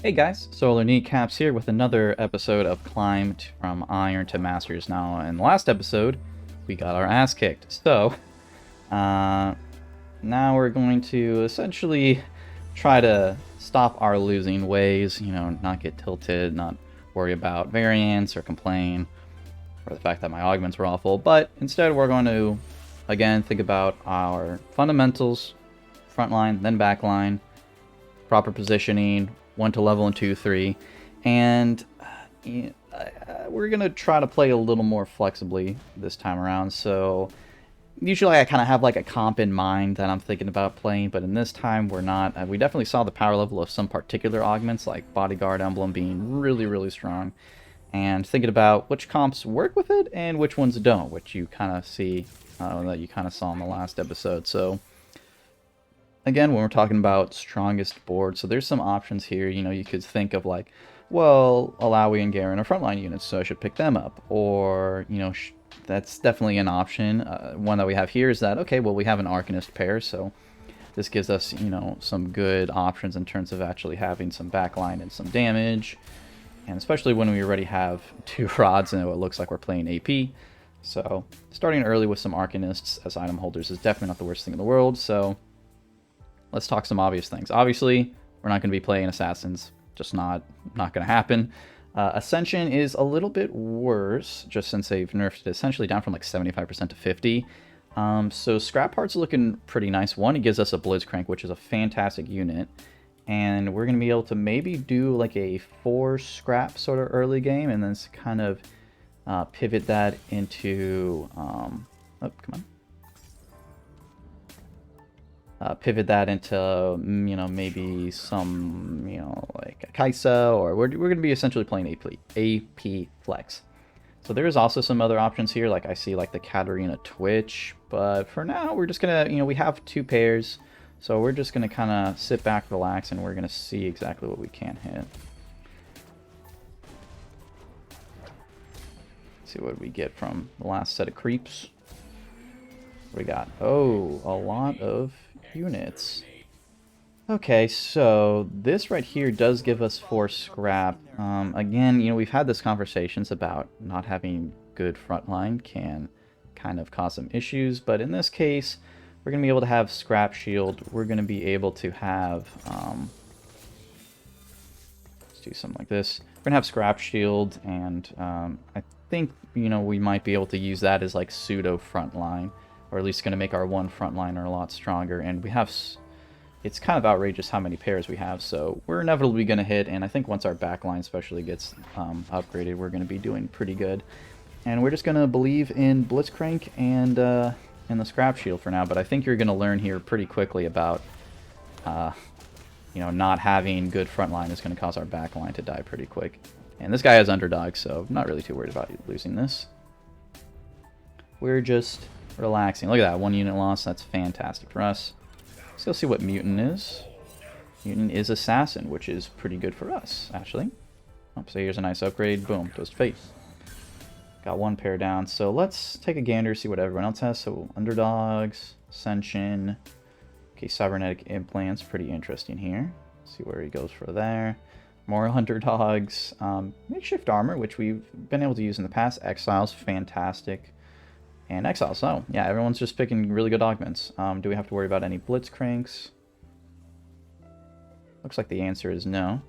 Hey guys, Solarkneecaps here with another episode of Climb from Iron to Masters. Now, in the last episode, we got our ass kicked. So, uh, now we're going to essentially try to stop our losing ways, not get tilted, not worry about variance or complain, or the fact that my augments were awful, but instead we're going to, again, think about our fundamentals, front line, then back line, proper positioning, 1 to level and 2, 3, and we're going to try to play a little more flexibly this time around. So usually I kind of have like a comp in mind that I'm thinking about playing, but in this time we're not. We definitely saw the power level of some particular augments, like Bodyguard Emblem being really, really strong, and thinking about which comps work with it and which ones don't, which you kind of see, that you kind of saw in the last episode. So again, when we're talking about strongest board, so there's some options here. You could think of like, well, Alawi and Garen are frontline units, so I should pick them up. Or, that's definitely an option. One that we have here is that, okay, well, we have an Arcanist pair, so this gives us, some good options in terms of actually having some backline and some damage. And especially when we already have 2 rods and it looks like we're playing AP. So starting early with some Arcanists as item holders is definitely not the worst thing in the world. So let's talk some obvious things. Obviously, we're not going to be playing Assassins. Just not going to happen. Ascension is a little bit worse, just since they've nerfed it essentially down from like 75% to 50. So Scrap Heart's looking pretty nice. One, it gives us a Blitzcrank, which is a fantastic unit. And we're going to be able to maybe do like a 4 Scrap sort of early game, and then kind of pivot that into... oh, come on. Pivot that into, maybe some, like a Kaisa, or we're going to be essentially playing AP Flex. So there's also some other options here, like I see like the Katarina Twitch, but for now we're just going to, we have 2 pairs, so we're just going to kind of sit back, relax, and we're going to see exactly what we can hit. Let's see what we get from the last set of creeps. We got, oh, a lot of units. Okay, so this right here does give us 4 scrap. Again, we've had this conversations about not having good frontline can kind of cause some issues, but in this case, we're going to be able to have scrap shield. We're going to be able to have, let's do something like this. We're going to have scrap shield, and I think, we might be able to use that as like pseudo frontline, or at least going to make our one frontliner a lot stronger. And we have, it's kind of outrageous how many pairs we have, so we're inevitably going to hit, and I think once our backline especially gets upgraded, we're going to be doing pretty good. And we're just going to believe in Blitzcrank and in the Scrap Shield for now, but I think you're going to learn here pretty quickly about, not having good frontline is going to cause our backline to die pretty quick. And this guy has Underdog, so I'm not really too worried about losing this. We're just relaxing. Look at that, 1 unit loss. That's fantastic for us. Let's go see what Mutant is. Mutant is Assassin, which is pretty good for us, actually. Oh, so here's a nice upgrade. Boom, Toast Face. Got 1 pair down. So let's take a gander, see what everyone else has. So Underdogs, Ascension. Okay, Cybernetic Implants, pretty interesting here. Let's see where he goes for there. More Underdogs. Makeshift Armor, which we've been able to use in the past. Exiles, fantastic. And Exiles, so yeah, everyone's just picking really good augments. Do we have to worry about any Blitzcranks? Looks like the answer is no.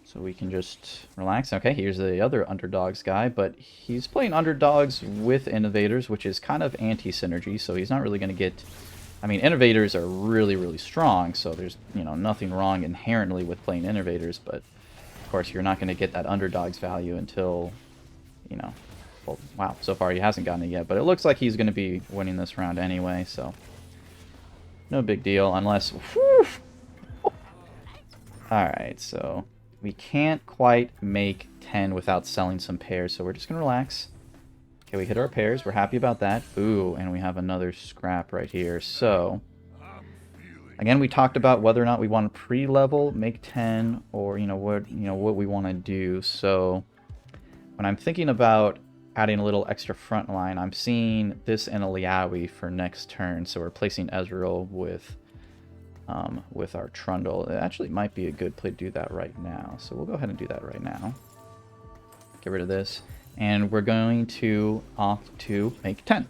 So we can just relax. Okay, here's the other Underdogs guy, but he's playing Underdogs with Innovators, which is kind of anti-synergy, so he's not really going to get... I mean, Innovators are really, really strong, so there's, nothing wrong inherently with playing Innovators, but of course you're not going to get that Underdogs value until, well, wow, so far he hasn't gotten it yet, but it looks like he's going to be winning this round anyway, so no big deal, unless... Alright, so we can't quite make 10 without selling some pairs, so we're just going to relax. Okay, we hit our pairs. We're happy about that. Ooh, and we have another scrap right here. So, again, we talked about whether or not we want to pre-level, make 10, or, what we want to do. So, when I'm thinking about adding a little extra front line, I'm seeing this and a Liawi for next turn. So, we're placing Ezreal with with our Trundle. It actually might be a good play to do that right now. So we'll go ahead and do that right now. Get rid of this. And we're going to opt to make 10.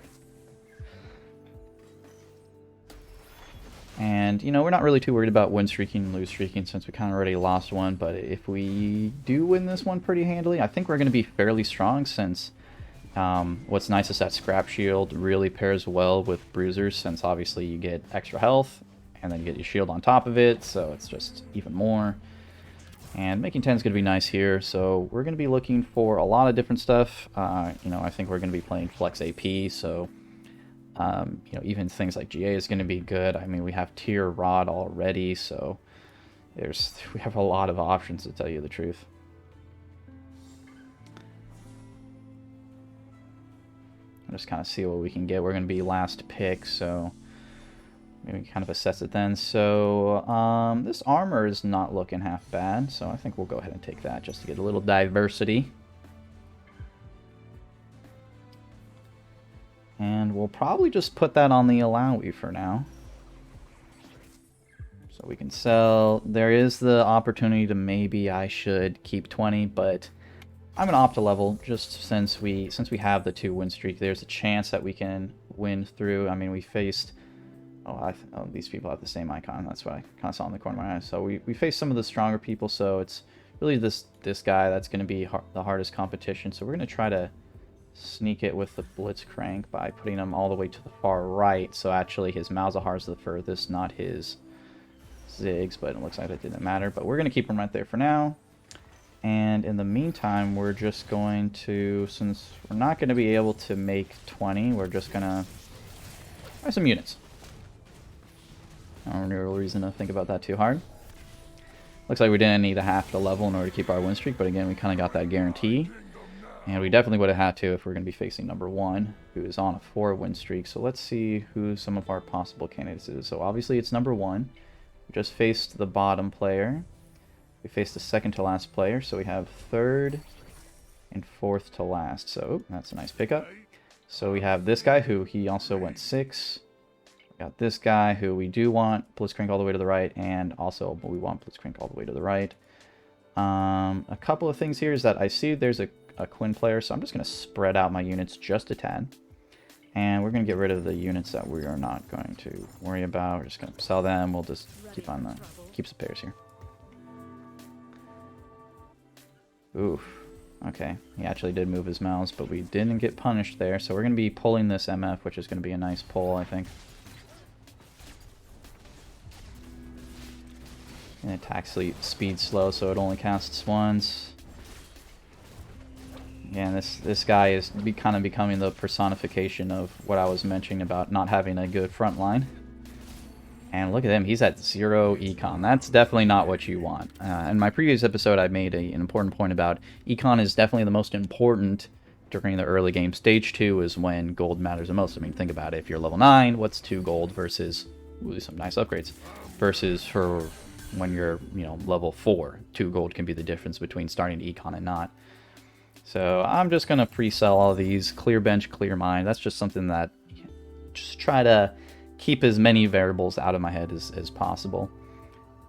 And, you know, we're not really too worried about win streaking and lose streaking since we kind of already lost one. But if we do win this one pretty handily, I think we're going to be fairly strong since what's nice is that Scrap Shield really pairs well with Bruisers since obviously you get extra health and then you get your shield on top of it. So it's just even more. And making 10 is going to be nice here. So we're going to be looking for a lot of different stuff. You know, I think we're going to be playing Flex AP. So you know, even things like GA is going to be good. I mean, we have Tier Rod already, so we have a lot of options to tell you the truth. I'll just kind of see what we can get. We're going to be last pick, so maybe kind of assess it then. So this armor is not looking half bad, so I think we'll go ahead and take that just to get a little diversity. And we'll probably just put that on the Alawi for now. So we can sell. There is the opportunity to maybe I should keep 20, but I'm going to opt to level just since we have the 2 win streak. There's a chance that we can win through. I mean, we faced... Oh, these people have the same icon. That's what I kind of saw in the corner of my eye. So we faced some of the stronger people, so it's really this guy that's going to be the hardest competition. So we're going to try to sneak it with the Blitzcrank by putting him all the way to the far right. So actually his Malzahar's the furthest, not his Ziggs, but it looks like it didn't matter. But we're going to keep him right there for now. And in the meantime, we're just going to, since we're not going to be able to make 20, we're just going to buy some units. No real reason to think about that too hard. Looks like we didn't need a half to level in order to keep our win streak, but again, we kind of got that guarantee. And we definitely would have had to if we're going to be facing number 1, who is on a 4 win streak. So let's see who some of our possible candidates is. So obviously it's number 1. We just faced the bottom player. We faced the second to last player. So we have 3rd and 4th to last. So that's a nice pickup. So we have this guy who he also went 6. We got this guy who we do want Blitzcrank all the way to the right. And also we want Blitzcrank all the way to the right. A couple of things here is that I see there's a Quinn player, so I'm just going to spread out my units just to 10. And we're going to get rid of the units that we are not going to worry about. We're just going to sell them. We'll just keep some pairs here. Oof. Okay. He actually did move his mouse, but we didn't get punished there. So we're going to be pulling this MF, which is going to be a nice pull, I think. And attack speed slow, so it only casts once. Yeah, this guy is kind of becoming the personification of what I was mentioning about not having a good front line. And look at him, he's at 0 econ. That's definitely not what you want. In my previous episode, I made an important point about econ is definitely the most important during the early game. Stage 2 is when gold matters the most. I mean, think about it. If you're level 9, what's 2 gold versus some nice upgrades? Versus for when you're, you know, level 4, 2 gold can be the difference between starting econ and not. So I'm just going to pre-sell all of these. Clear bench, clear mind. That's just something that just try to keep as many variables out of my head as possible.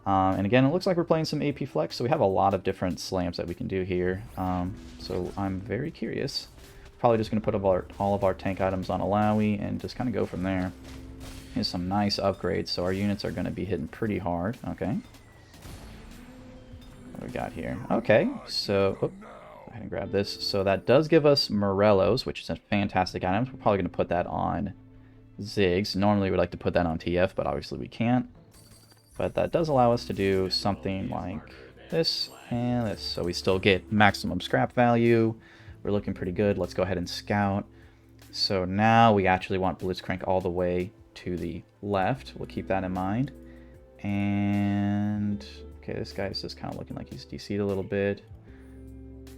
And again, it looks like we're playing some AP Flex, so we have a lot of different slams that we can do here. So I'm very curious. Probably just going to put all of our tank items on Alawi and just kind of go from there. Here's some nice upgrades, so our units are going to be hitting pretty hard. Okay. What do we got here? Okay, so... Go ahead and grab this. So that does give us Morellos, which is a fantastic item. We're probably going to put that on Ziggs. Normally we'd like to put that on TF, but obviously we can't. But that does allow us to do something like this and this. So we still get maximum scrap value. We're looking pretty good. Let's go ahead and scout. So now we actually want Blitzcrank all the way to the left. We'll keep that in mind. And okay, this guy is just kind of looking like he's DC'd a little bit.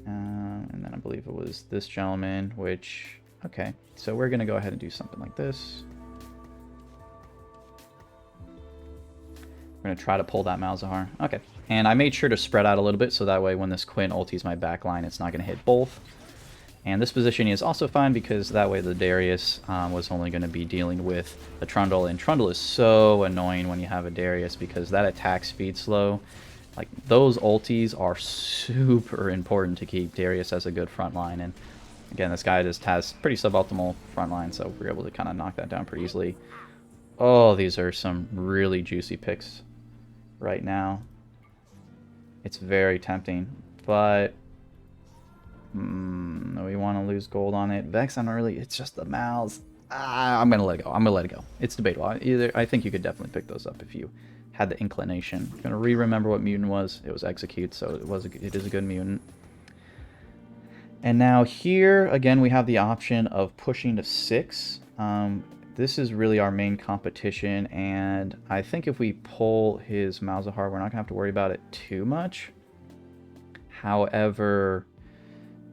And then I believe it was this gentleman, which, okay, so we're going to go ahead and do something like this. We're going to try to pull that Malzahar. Okay, and I made sure to spread out a little bit so that way when this Quinn ultis my back line, it's not going to hit both. And this positioning is also fine because that way the Darius was only going to be dealing with the Trundle. And Trundle is so annoying when you have a Darius because that attack speed slow. Like, those ultis are super important to keep Darius as a good front line. And again, this guy just has pretty suboptimal front line, so we're able to kind of knock that down pretty easily. Oh, these are some really juicy picks right now. It's very tempting, but we want to lose gold on it. Vex, I don't really. It's just the mouths. I'm gonna let it go. I'm gonna let it go. It's debatable. I think you could definitely pick those up if you had the inclination. I'm gonna remember what mutant was. It was execute, so it is a good mutant. And now here again we have the option of pushing to 6. This is really our main competition, and I think if we pull his Malzahar, we're not gonna have to worry about it too much. However,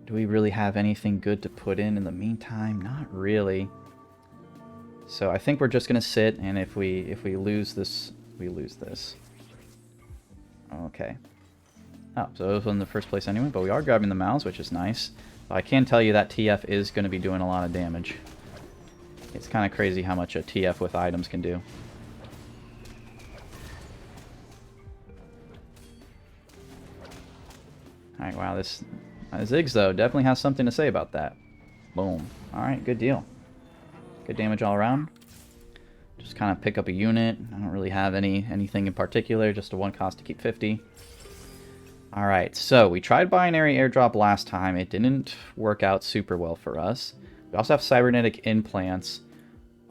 do we really have anything good to put in the meantime? Not really. So I think we're just gonna sit, and if we lose this, we lose this. Okay. Oh, so it was in the first place anyway, but we are grabbing the Mals, which is nice. But I can tell you that TF is going to be doing a lot of damage. It's kind of crazy how much a TF with items can do. Alright, wow, this Ziggs, though, definitely has something to say about that. Boom. Alright, good deal. Good damage all around. Just kind of pick up a unit. I don't really have anything in particular, just a 1 cost to keep 50. Alright, so we tried binary airdrop last time. It didn't work out super well for us. We also have cybernetic implants.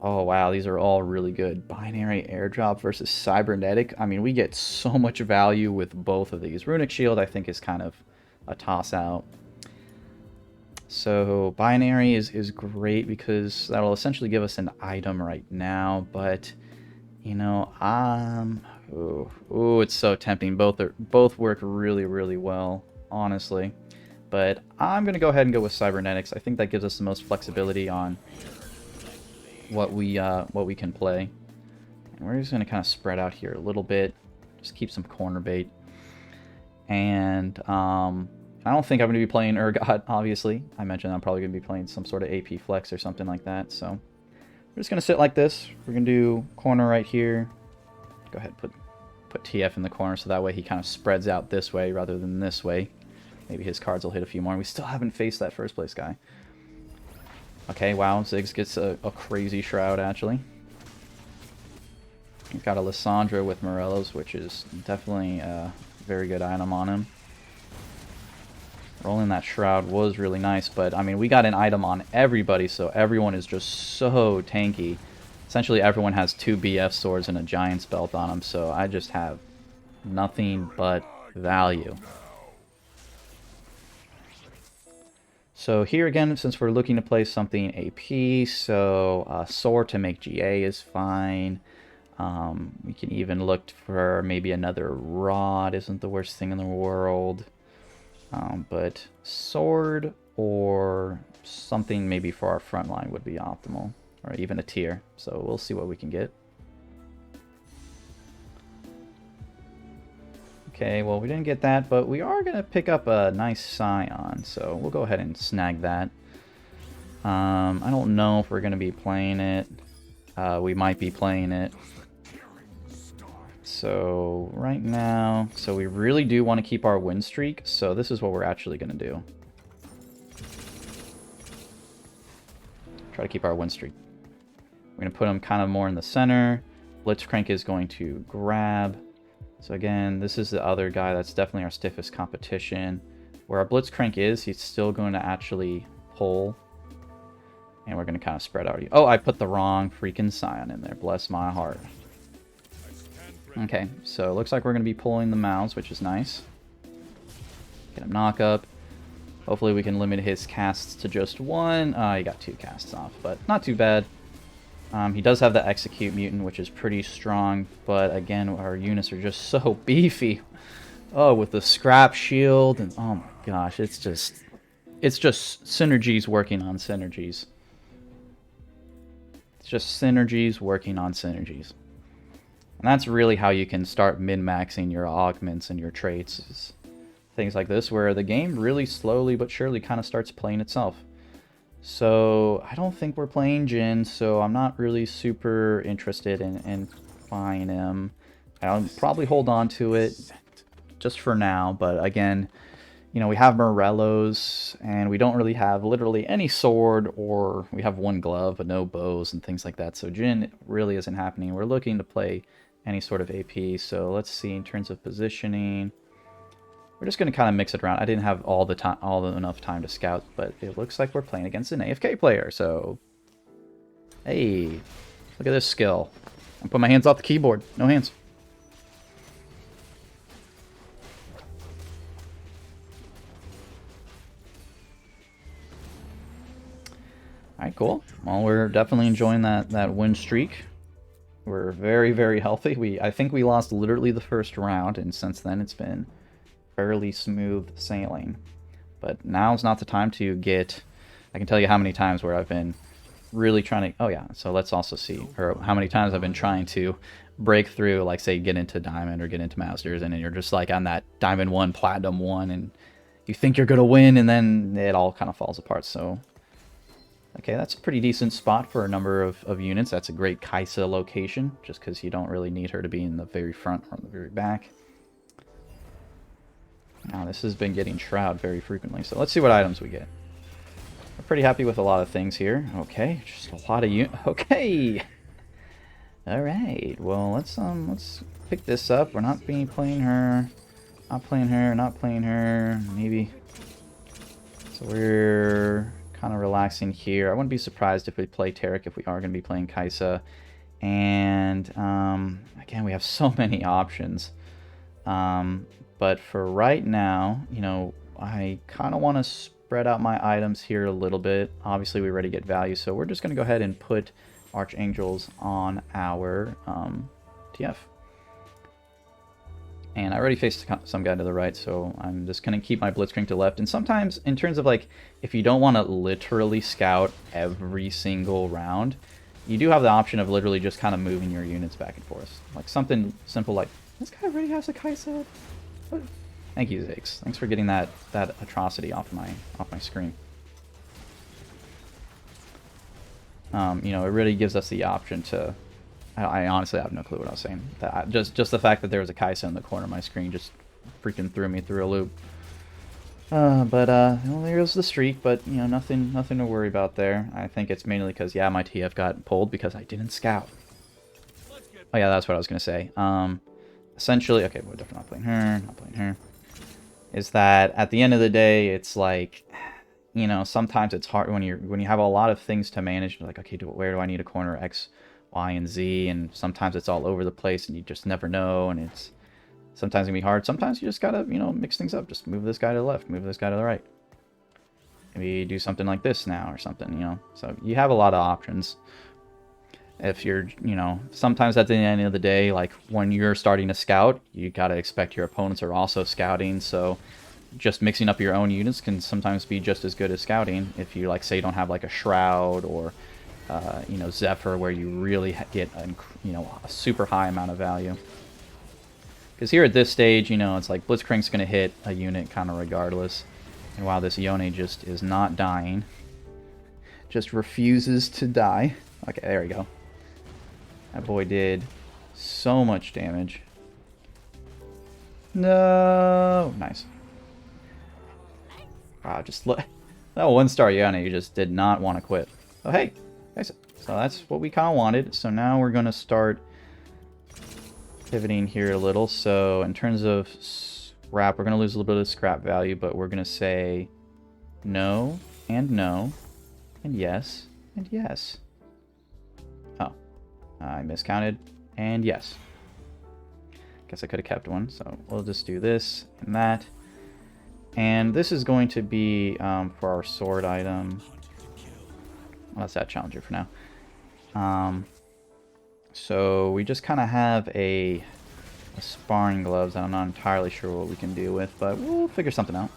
Oh wow, these are all really good. Binary airdrop versus cybernetic. I mean, we get so much value with both of these. Runic shield, I think, is kind of a toss-out. So binary is great because that'll essentially give us an item right now, but you know, ooh, it's so tempting. Both work really, really well, honestly. But I'm gonna go ahead and go with cybernetics. I think that gives us the most flexibility on what we can play. And we're just gonna kind of spread out here a little bit, just keep some corner bait. And I don't think I'm gonna be playing Urgot, obviously. I mentioned I'm probably gonna be playing some sort of AP flex or something like that. So we're just gonna sit like this. We're gonna do corner right here. Go ahead, put TF in the corner so that way he kind of spreads out this way rather than this way. Maybe his cards will hit a few more. We still haven't faced that first place guy. Okay, wow, Ziggs gets a crazy shroud, actually. He's got a Lissandra with Morellos, which is definitely a very good item on him. Rolling that shroud was really nice, but I mean, we got an item on everybody, so everyone is just so tanky. Essentially, everyone has 2 BF swords and a Giant's belt on them, so I just have nothing but value. So here again, since we're looking to play something AP, so sword to make GA is fine. We can even look for maybe another rod, isn't the worst thing in the world. But sword or something maybe for our front line would be optimal. Or even a tier. So we'll see what we can get. Okay, well, we didn't get that, but we are going to pick up a nice Scion, so we'll go ahead and snag that. I don't know if we're going to be playing it. We might be playing it. So, right now, so we really do want to keep our win streak, so this is what we're actually going to do. Try to keep our win streak. We're going to put him kind of more in the center. Blitzcrank is going to grab. So again, this is the other guy that's definitely our stiffest competition. Where our Blitzcrank is, he's still going to actually pull. And we're going to kind of spread out. Oh, I put the wrong freaking Scion in there. Bless my heart. Okay, so it looks like we're going to be pulling the Mouse, which is nice. Get him knock up. Hopefully we can limit his casts to just 1. He got 2 casts off, but not too bad. He does have the Execute Mutant, which is pretty strong, but again, our units are just so beefy. Oh, with the Scrap Shield, and oh my gosh, it's just synergies working on synergies. It's just synergies working on synergies. And that's really how you can start min-maxing your augments and your traits. Things like this, where the game really slowly but surely kind of starts playing itself. So I don't think we're playing Jin, so I'm not really super interested in buying him. I'll probably hold on to it just for now, but again, you know, we have Morellos, and we don't really have literally any sword, or we have one glove, but no bows and things like that. So Jin really isn't happening. We're looking to play any sort of AP, so let's see in terms of positioning. We're just going to kind of mix it around. I didn't have enough time to scout, but it looks like we're playing against an AFK player, so... Hey, look at this skill. I put my hands off the keyboard. No hands. Alright, cool. Well, we're definitely enjoying that win streak. We're very, very healthy. I think we lost literally the first round, and since then it's been fairly smooth sailing. But now's not the time to get... I can tell you how many times where I've been really trying to... Oh yeah, so let's also see or how many times I've been trying to break through, like say get into Diamond or get into Masters, and then you're just like on that Diamond 1, Platinum 1, and you think you're going to win, and then it all kind of falls apart. So, okay, that's a pretty decent spot for a number of units. That's a great Kaisa location, just because you don't really need her to be in the very front or in the very back. Now, this has been getting Shroud very frequently, so let's see what items we get. We're pretty happy with a lot of things here. Okay, just a lot of okay! Alright, well, let's pick this up. We're not playing her. Not playing her, not playing her. Maybe. So we're kind of relaxing here. I wouldn't be surprised if we play Tarek if we are going to be playing Kaisa. And, again, we have so many options. But for right now, you know, I kind of want to spread out my items here a little bit. Obviously, we already get value, so we're just going to go ahead and put Archangels on our TF. And I already faced some guy to the right, so I'm just going to keep my Blitzcrank to the left. And sometimes, in terms of, like, if you don't want to literally scout every single round, you do have the option of literally just kind of moving your units back and forth. Like, something simple like, this guy already has a Kaisa. Thank you, Ziggs. Thanks for getting that atrocity off my screen. You know, it really gives us the option to... I honestly have no clue what I was saying. Just the fact that there was a Kaisa in the corner of my screen just freaking threw me through a loop. Well, there goes the streak, but, you know, nothing to worry about there. I think it's mainly because, yeah, my TF got pulled because I didn't scout. Oh, yeah, that's what I was going to say. Essentially, okay, we're definitely not playing her, is that at the end of the day, it's like, you know, sometimes it's hard when you have a lot of things to manage. You're like, okay, where do I need a corner X, Y, and Z? And sometimes it's all over the place, and you just never know, and it's sometimes gonna be hard. Sometimes you just gotta, you know, mix things up. Just move this guy to the left, move this guy to the right. Maybe do something like this now or something, you know. So you have a lot of options. If you're, you know, sometimes at the end of the day, like when you're starting to scout, you got to expect your opponents are also scouting. So just mixing up your own units can sometimes be just as good as scouting. If you, like, say, don't have like a Shroud or, you know, Zephyr, where you really get, you know, a super high amount of value. Because here at this stage, you know, it's like Blitzcrank's going to hit a unit kind of regardless. And while this Yone just is not dying, just refuses to die. Okay, there we go. That boy did so much damage. No! Nice. Wow, just look. That one-star Yone, you just did not want to quit. Oh, hey! So that's what we kind of wanted. So now we're going to start pivoting here a little. So in terms of scrap, we're going to lose a little bit of scrap value, but we're going to say no, and yes, and yes. Oh. I miscounted, and yes. Guess I could have kept one, so we'll just do this and that. And this is going to be for our sword item. Well, that's that challenger for now. So we just kind of have a sparring gloves that I'm not entirely sure what we can deal with, but we'll figure something out.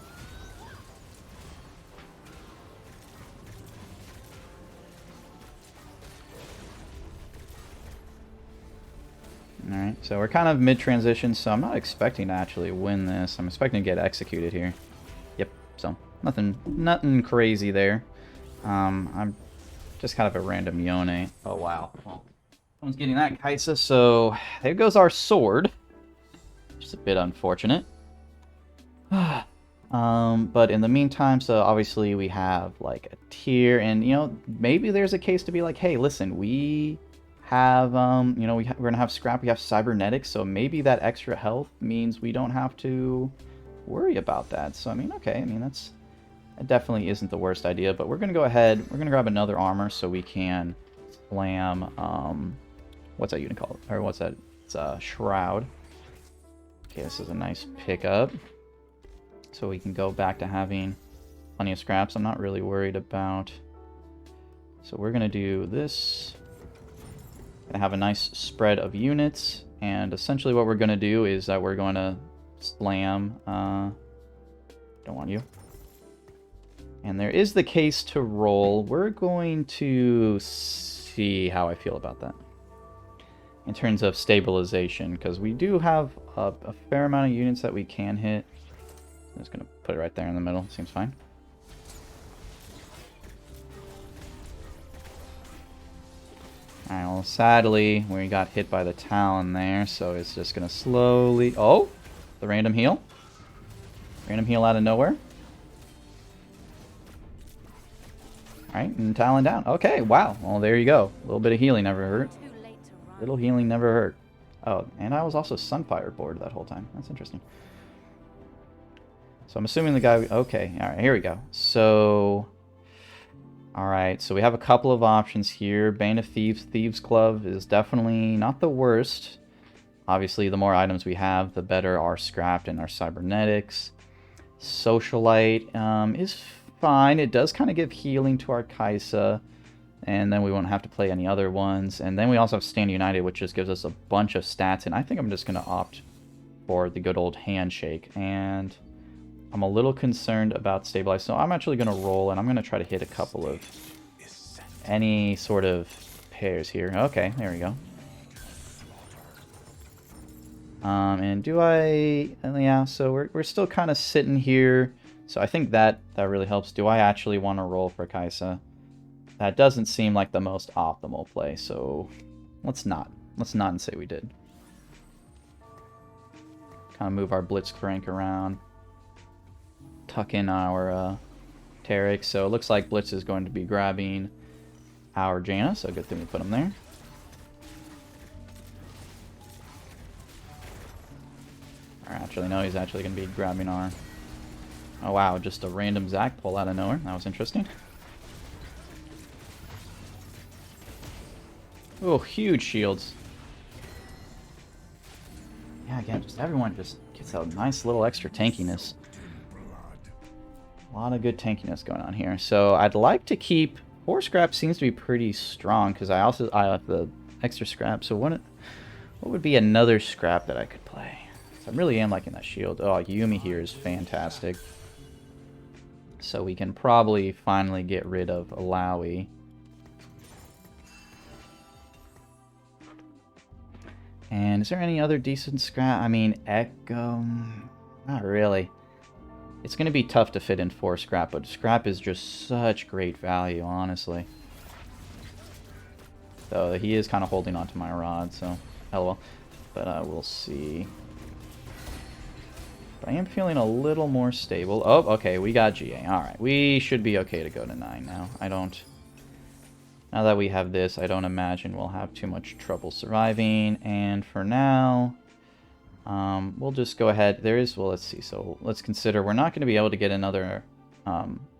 Alright, so we're kind of mid-transition, so I'm not expecting to actually win this. I'm expecting to get executed here. Yep, so nothing crazy there. I'm just kind of a random Yone. Oh, wow. Well, someone's getting that Kaisa, so there goes our sword. Just a bit unfortunate. But in the meantime, so obviously we have like a tier, and you know, maybe there's a case to be like, hey, listen, we have you know, we're gonna have scrap, we have cybernetics, so maybe that extra health means we don't have to worry about that. So I mean, okay, I mean that definitely isn't the worst idea, but we're gonna go ahead, we're gonna grab another armor so we can slam what's that unit called? Or what's that? It's a shroud. Okay, this is a nice pickup. So we can go back to having plenty of scraps. I'm not really worried about. So we're going to do this. Going to have a nice spread of units. And essentially what we're going to do is that we're going to slam. Don't want you. And there is the case to roll. We're going to see how I feel about that. In terms of stabilization. Because we do have a fair amount of units that we can hit. I'm just going to put it right there in the middle. Seems fine. Alright, well, sadly, we got hit by the Talon there, so it's just going to slowly... Oh! The random heal. Random heal out of nowhere. Alright, and Talon down. Okay, wow. Well, there you go. A little bit of healing never hurt. Little healing never hurt. Oh, and I was also Sunfire board that whole time. That's interesting. So I'm assuming the guy... Okay, alright, here we go. So... Alright, so we have a couple of options here. Bane of Thieves, Thieves Club is definitely not the worst. Obviously, the more items we have, the better our scrapped and our cybernetics. Socialite is fine. It does kind of give healing to our Kaisa. And then we won't have to play any other ones. And then we also have Stand United, which just gives us a bunch of stats. And I think I'm just going to opt for the good old Handshake. And... I'm a little concerned about stabilize, so I'm actually going to roll, and I'm going to try to hit a couple of any sort of pairs here. Okay, there we go. And do I... Yeah, so we're still kind of sitting here, so I think that really helps. Do I actually want to roll for Kaisa? That doesn't seem like the most optimal play, so let's not. Let's not and say we did. Kind of move our Blitzcrank around. Tuck in our Tarek. So it looks like Blitz is going to be grabbing our Jaina, so good thing we put him there. Or actually, no, he's actually going to be grabbing our... Oh wow, just a random Zac pull out of nowhere. That was interesting. Oh, huge shields. Yeah, again, just everyone just gets a nice little extra tankiness. A lot of good tankiness going on here. So I'd like to keep... 4 scrap seems to be pretty strong because I have the extra scrap. So what would be another scrap that I could play? So I really am liking that shield. Oh, Yumi here is fantastic. So we can probably finally get rid of Alawi. And is there any other decent scrap? I mean, Echo... Not really. It's going to be tough to fit in 4 scrap, but scrap is just such great value, honestly. So he is kind of holding on to my rod, so lol. But we'll see. But I am feeling a little more stable. Oh, okay, we got GA. Alright, we should be okay to go to 9 now. Now that we have this, I don't imagine we'll have too much trouble surviving. And for now... we'll just go ahead. Well, let's see. So let's consider we're not going to be able to get another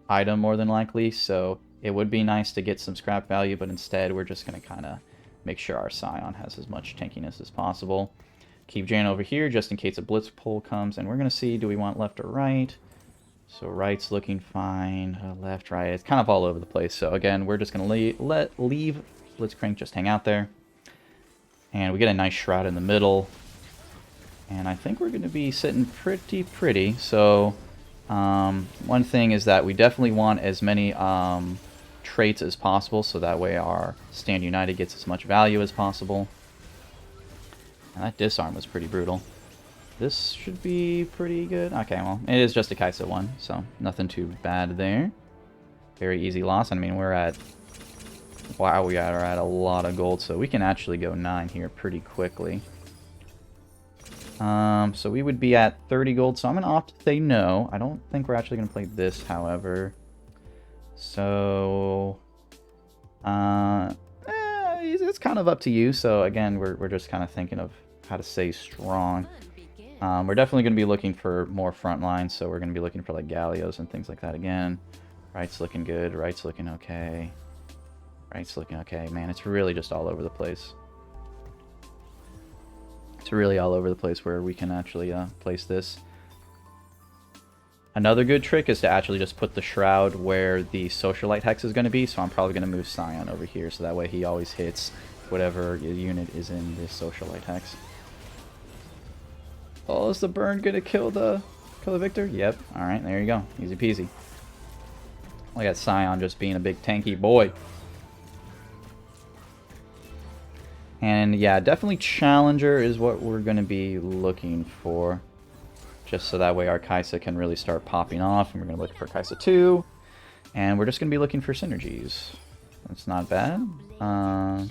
item more than likely. So it would be nice to get some scrap value, but instead we're just going to kind of make sure our Scion has as much tankiness as possible. Keep Jane over here just in case a blitz pull comes, and we're going to see, do we want left or right? So right's looking fine. Left, right. It's kind of all over the place. So again, we're just going to leave Blitzcrank just hang out there. And we get a nice shroud in the middle. And I think we're going to be sitting pretty. So one thing is that we definitely want as many traits as possible, so that way our Stand United gets as much value as possible. And that disarm was pretty brutal. This should be pretty good. Okay, well, it is just a Kaisa one, so nothing too bad there. very easy loss. I mean, we're at... Wow, we are at a lot of gold, so we can actually go 9 here pretty quickly. So we would be at 30 gold, so I'm going to opt to say no. I don't think we're actually going to play this, however. So... it's kind of up to you, so again, we're just kind of thinking of how to stay strong. We're definitely going to be looking for more front lines, so we're going to be looking for like Gallios and things like that again. Right's looking good, right's looking okay. Right's looking okay. Man, it's really just all over the place. It's really all over the place where we can actually place this. Another good trick is to actually just put the Shroud where the Socialite Hex is going to be, so I'm probably going to move Scion over here, so that way he always hits whatever unit is in this Socialite Hex. Oh, is the burn going to kill the Victor? Yep. Alright, there you go. Easy peasy. Look at Scion just being a big tanky boy. And yeah, definitely Challenger is what we're going to be looking for. Just so that way our Kaisa can really start popping off. And we're going to look for Kaisa 2. And we're just going to be looking for synergies. That's not bad. And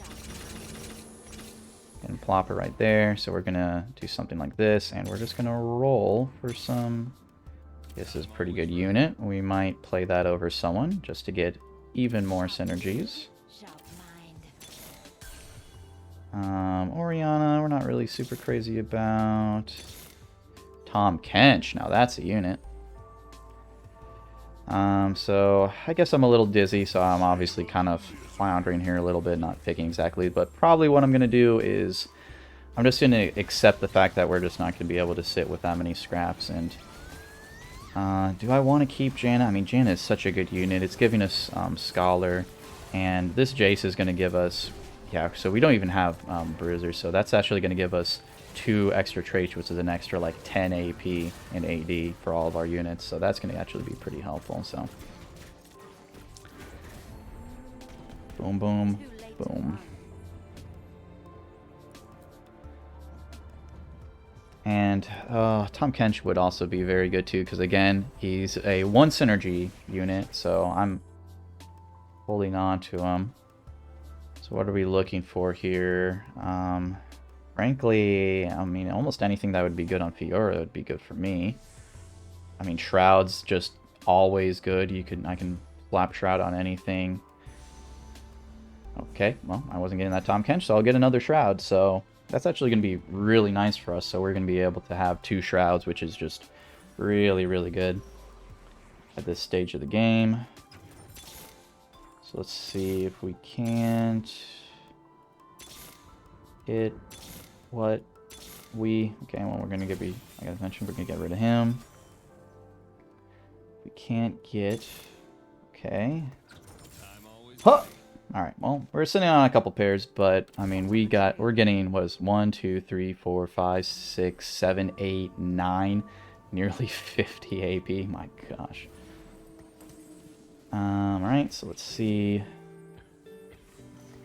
plop it right there. So we're going to do something like this. And we're just going to roll for some... This is a pretty good unit. We might play that over someone just to get even more synergies. Oriana, we're not really super crazy about. Tom Kench, now that's a unit. So I guess I'm a little dizzy, so I'm obviously kind of floundering here a little bit, not picking exactly, but probably what I'm going to do is I'm just going to accept the fact that we're just not going to be able to sit with that many scraps. And do I want to keep Janna? I mean, Janna is such a good unit. It's giving us Scholar, and this Jace is going to give us... Yeah, so we don't even have Bruiser, so that's actually going to give us 2 extra traits, which is an extra like 10 AP and AD for all of our units, so that's going to actually be pretty helpful. So boom, boom, boom. And Tom Kench would also be very good too, because again, he's a 1 synergy unit, so I'm holding on to him. So what are we looking for here? Frankly, I mean, almost anything that would be good on Fiora would be good for me. I mean, Shroud's just always good. I can flap Shroud on anything. Okay, well, I wasn't getting that Tom Kench, so I'll get another Shroud. So that's actually going to be really nice for us. So we're going to be able to have 2 Shrouds, which is just really, really good at this stage of the game. So let's see if we can't hit what we... Okay, well, we're going to get... I gotta mention, we're going to get rid of him. We can't get... Okay. Huh! Alright, well, we're sitting on a couple pairs, but, I mean, we're getting, what is 1, 2, 3, 4, 5, 6, 7, 8, 9, nearly 50 AP. My gosh. Alright, so let's see.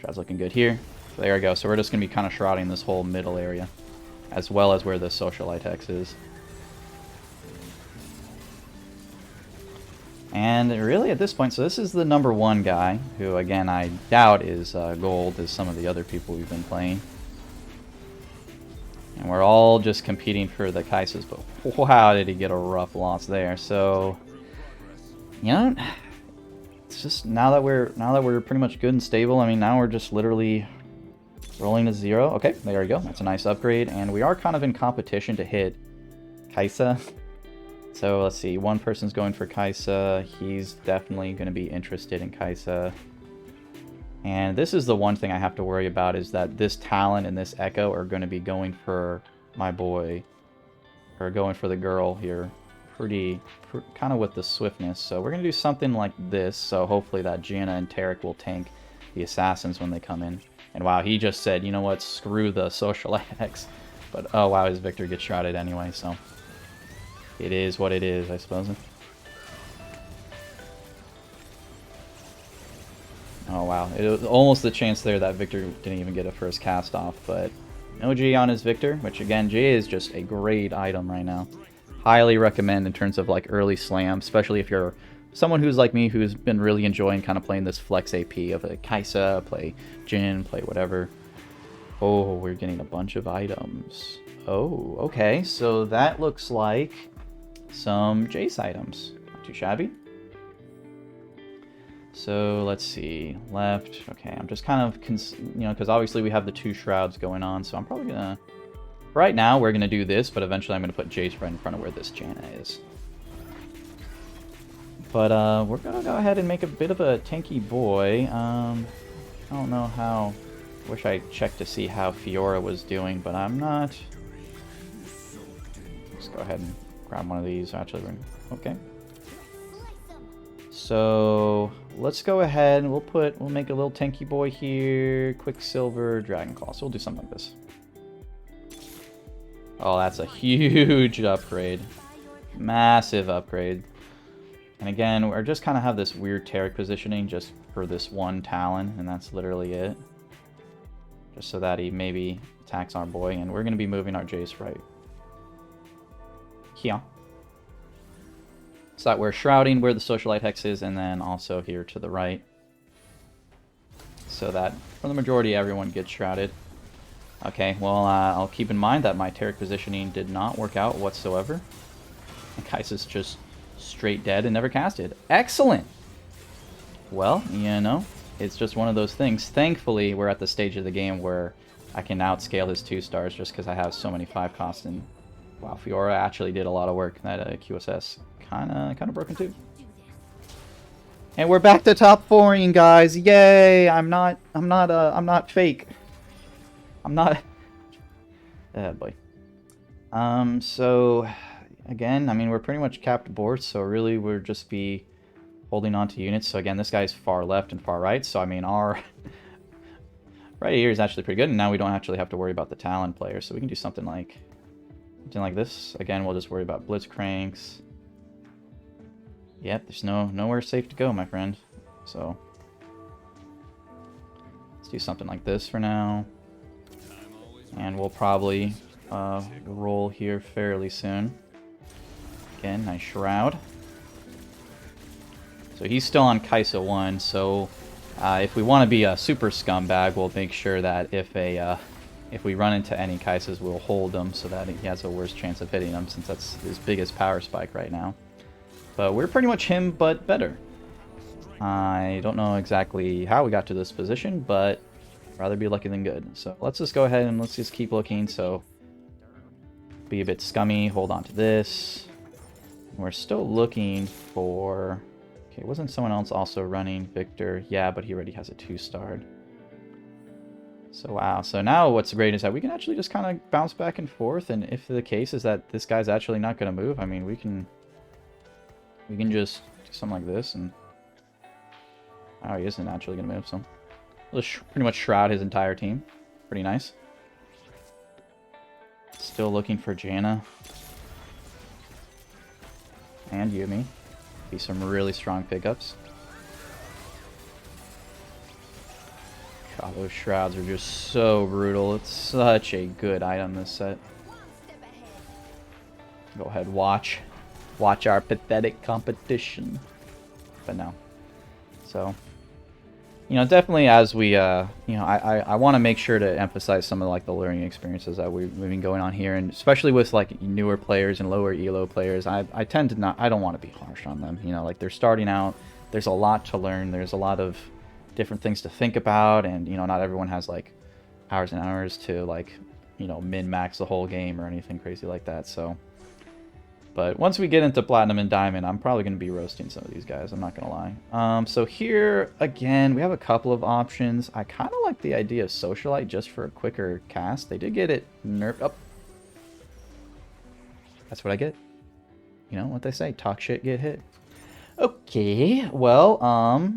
Shroud's looking good here. So there we go. So we're just going to be kind of shrouding this whole middle area, as well as where the Socialite Hex is. And really at this point, so this is the number 1 guy, who again I doubt is gold as some of the other people we've been playing. And we're all just competing for the Kaisas, but wow, did he get a rough loss there. So, you know, it's just now that we're pretty much good and stable. I mean, now we're just literally rolling to 0. Okay, there we go. That's a nice upgrade, and we are kind of in competition to hit Kaisa. So let's see. One person's going for Kaisa. He's definitely going to be interested in Kaisa. And this is the one thing I have to worry about, is that this Talon and this Echo are going to be going for my boy, or going for the girl here. Kind of with the swiftness. So we're going to do something like this. So hopefully that Janna and Tarek will tank the assassins when they come in. And wow, he just said, you know what, screw the Socialite Hex. But oh wow, his Victor gets shrouded anyway, so it is what it is, I suppose. Oh wow, it was almost the chance there that Victor didn't even get a first cast off, but no G on his Victor, which again, G is just a great item right now. Highly recommend in terms of like early slam, especially if you're someone who's like me, who's been really enjoying kind of playing this flex AP of a Kaisa, play Jin, play whatever. Oh, we're getting a bunch of items. Oh, okay, so that looks like some Jace items. Not too shabby. So let's see, left. Okay, I'm just kind of, because obviously we have the 2 shrouds going on, so I'm probably gonna, right now we're gonna do this, but eventually I'm gonna put Jace right in front of where this Janna is. But we're gonna go ahead and make a bit of a tanky boy. I don't know how. Wish I checked to see how Fiora was doing, but I'm not. Let's go ahead and grab one of these. Actually, okay. So let's go ahead and we'll make a little tanky boy here. Quicksilver, Dragon Claw. So we'll do something like this. Oh, that's a huge upgrade. Massive upgrade. And again, we're just kind of have this weird Taric positioning just for this one Talon, and that's literally it. Just so that he maybe attacks our boy, and we're going to be moving our Jace right here. So that we're shrouding where the Socialite Hex is, and then also here to the right. So that for the majority, everyone gets shrouded. Okay, well, I'll keep in mind that my Taric positioning did not work out whatsoever. And Kai'Sa's just straight dead and never casted. Excellent! Well, you know, it's just one of those things. Thankfully, we're at the stage of the game where I can outscale his 2 stars just because I have so many 5 costs. And wow, Fiora actually did a lot of work. That QSS kind of broken too. And we're back to top 4ing, guys. Yay! I'm not fake. I'm not. Oh boy. So again, I mean, we're pretty much capped board, so really we're just be holding on to units. So again, this guy's far left and far right, so I mean, our right here is actually pretty good, and now we don't actually have to worry about the Talon player, so we can do something like this. Again, we'll just worry about Blitzcranks. Yep, there's nowhere safe to go, my friend. So let's do something like this for now. And we'll probably roll here fairly soon. Again, nice Shroud. So he's still on Kaisa 1, so if we want to be a super scumbag, we'll make sure that if we run into any Kaisas, we'll hold them so that he has a worse chance of hitting them, since that's his biggest power spike right now. But we're pretty much him, but better. I don't know exactly how we got to this position, but rather be lucky than good. So let's just go ahead and let's just keep looking. So be a bit scummy, hold on to this. We're still looking for... Okay, wasn't someone else also running Victor? Yeah, but he already has a 2-starred. So wow, so now what's great is that we can actually just kind of bounce back and forth, and if the case is that this guy's actually not going to move, I mean, we can just do something like this, and... Oh, he isn't actually going to move, so... We'll just pretty much shroud his entire team. Pretty nice. Still looking for Janna. And Yumi. Be some really strong pickups. God, those shrouds are just so brutal. It's such a good item, this set. Go ahead, watch our pathetic competition. But no. So, you know, definitely as we, you know, I want to make sure to emphasize some of like the learning experiences that we've been going on here, and especially with like newer players and lower elo players. I tend to not, I don't want to be harsh on them. You know, like they're starting out. There's a lot to learn. There's a lot of different things to think about, and you know, not everyone has like hours and hours to like, you know, min-max the whole game or anything crazy like that. So. But once we get into Platinum and Diamond, I'm probably going to be roasting some of these guys. I'm not going to lie. So here, again, we have a couple of options. I kind of like the idea of Socialite just for a quicker cast. They did get it nerfed up. That's what I get. You know what they say, talk shit, get hit. Okay, well,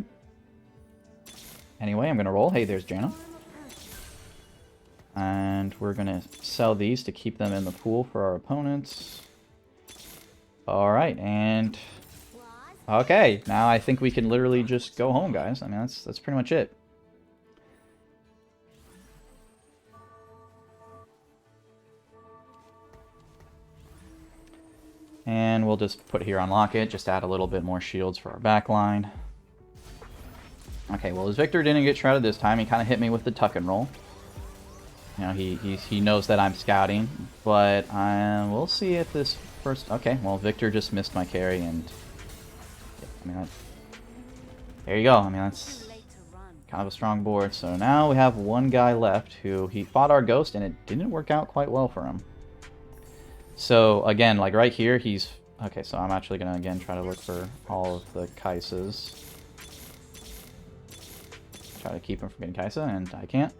anyway, I'm going to roll. Hey, there's Janna. And we're going to sell these to keep them in the pool for our opponents. Alright, and... Okay, now I think we can literally just go home, guys. I mean, that's pretty much it. And we'll just put here unlock it, just add a little bit more shields for our back line. Okay, well, as Victor didn't get shrouded this time, he kind of hit me with the tuck and roll. You know, he knows that I'm scouting, but we'll see if this first... Okay, well, Victor just missed my carry, and... I mean, there you go. I mean, that's kind of a strong board. So now we have one guy left who he fought our ghost, and it didn't work out quite well for him. So, again, like right here, he's... Okay, so I'm actually going to, again, try to look for all of the Kai'Sas. Try to keep him from getting Kaisa, and I can't.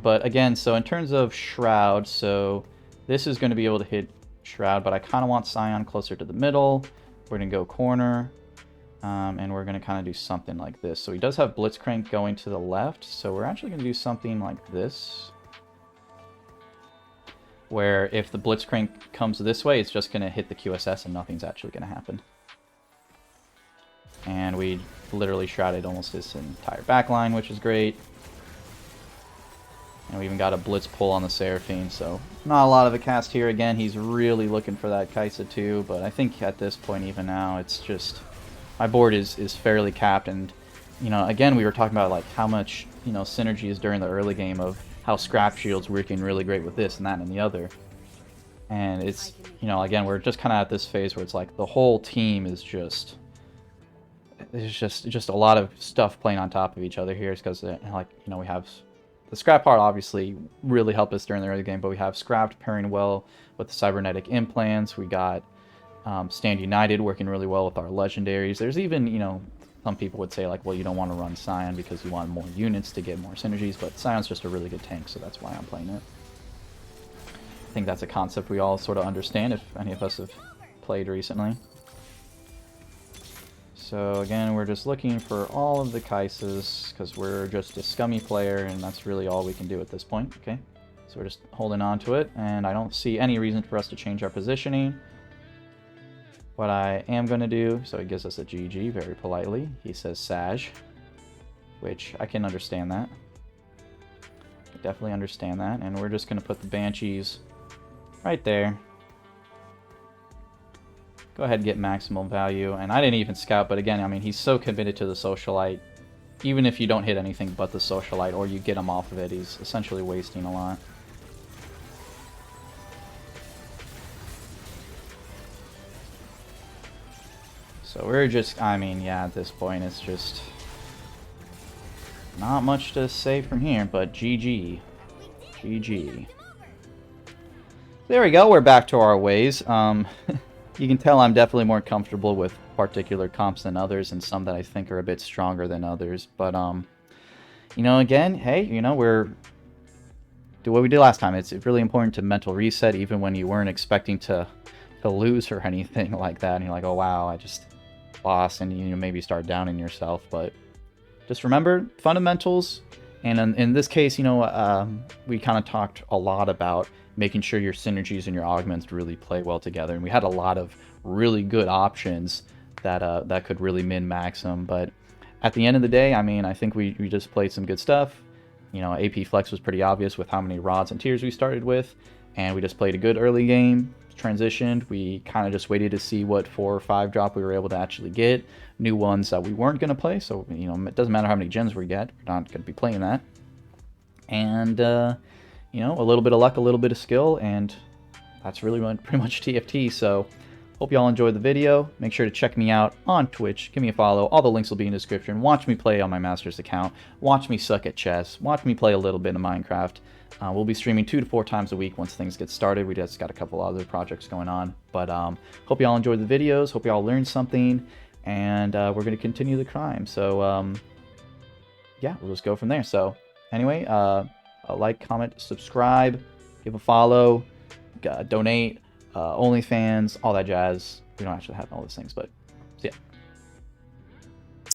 But, again, so in terms of Shroud, so this is going to be able to hit Shroud, but I kind of want Scion closer to the middle. We're going to go corner, and we're going to kind of do something like this. So he does have Blitzcrank going to the left, so we're actually going to do something like this. Where if the Blitzcrank comes this way, it's just going to hit the QSS and nothing's actually going to happen. And we literally shrouded almost his entire backline, which is great. And we even got a Blitz pull on the Seraphine, so not a lot of a cast here. Again, he's really looking for that Kaisa too, but I think at this point, even now, it's just... My board is fairly capped, and, you know, again, we were talking about, like, how much, you know, synergies during the early game of how Scrap Shield's working really great with this and that and the other. And it's, you know, again, we're just kind of at this phase where it's like the whole team is just... There's just a lot of stuff playing on top of each other here. It's because, like, you know, we have... The Scrap part obviously really helped us during the early game, but we have Scrapped pairing well with the Cybernetic Implants. We got Stand United working really well with our Legendaries. There's even, you know, some people would say, like, well, you don't want to run Scion because you want more units to get more synergies, but Scion's just a really good tank, so that's why I'm playing it. I think that's a concept we all sort of understand if any of us have played recently. So again, we're just looking for all of the Kaisas, because we're just a scummy player, and that's really all we can do at this point. Okay, so we're just holding on to it, and I don't see any reason for us to change our positioning. What I am going to do, so he gives us a GG very politely. He says Sag, which I can understand that. I definitely understand that, and we're just going to put the Banshees right there. Go ahead and get maximum value. And I didn't even scout, but again, I mean, he's so committed to the Socialite. Even if you don't hit anything but the Socialite, or you get him off of it, he's essentially wasting a lot. So we're just, I mean, yeah, at this point, it's just not much to say from here, but GG. GG. There we go, we're back to our ways. You can tell I'm definitely more comfortable with particular comps than others, and some that I think are a bit stronger than others. But, you know, again, hey, you know, do what we did last time. It's really important to mental reset, even when you weren't expecting to lose or anything like that. And you're like, oh, wow, I just lost, and you maybe start downing yourself. But just remember fundamentals. And in this case, you know, we kind of talked a lot about making sure your synergies and your augments really play well together. And we had a lot of really good options that that could really min-max them. But at the end of the day, I mean, I think we just played some good stuff. You know, AP Flex was pretty obvious with how many rods and tiers we started with. And we just played a good early game, transitioned. We kind of just waited to see what 4 or 5 drop we were able to actually get. New ones that we weren't going to play. So, you know, it doesn't matter how many gens we get. We're not going to be playing that. And, you know, a little bit of luck, a little bit of skill, and that's really pretty much TFT. So, hope y'all enjoyed the video. Make sure to check me out on Twitch. Give me a follow. All the links will be in the description. Watch me play on my Masters account. Watch me suck at chess. Watch me play a little bit of Minecraft. We'll be streaming 2 to 4 times a week once things get started. We just got a couple other projects going on. But hope y'all enjoyed the videos. Hope y'all learned something. And we're going to continue the crime. So, yeah, we'll just go from there. So, anyway, like, comment, subscribe, give a follow, donate, OnlyFans, all that jazz. We don't actually have all those things, but yeah.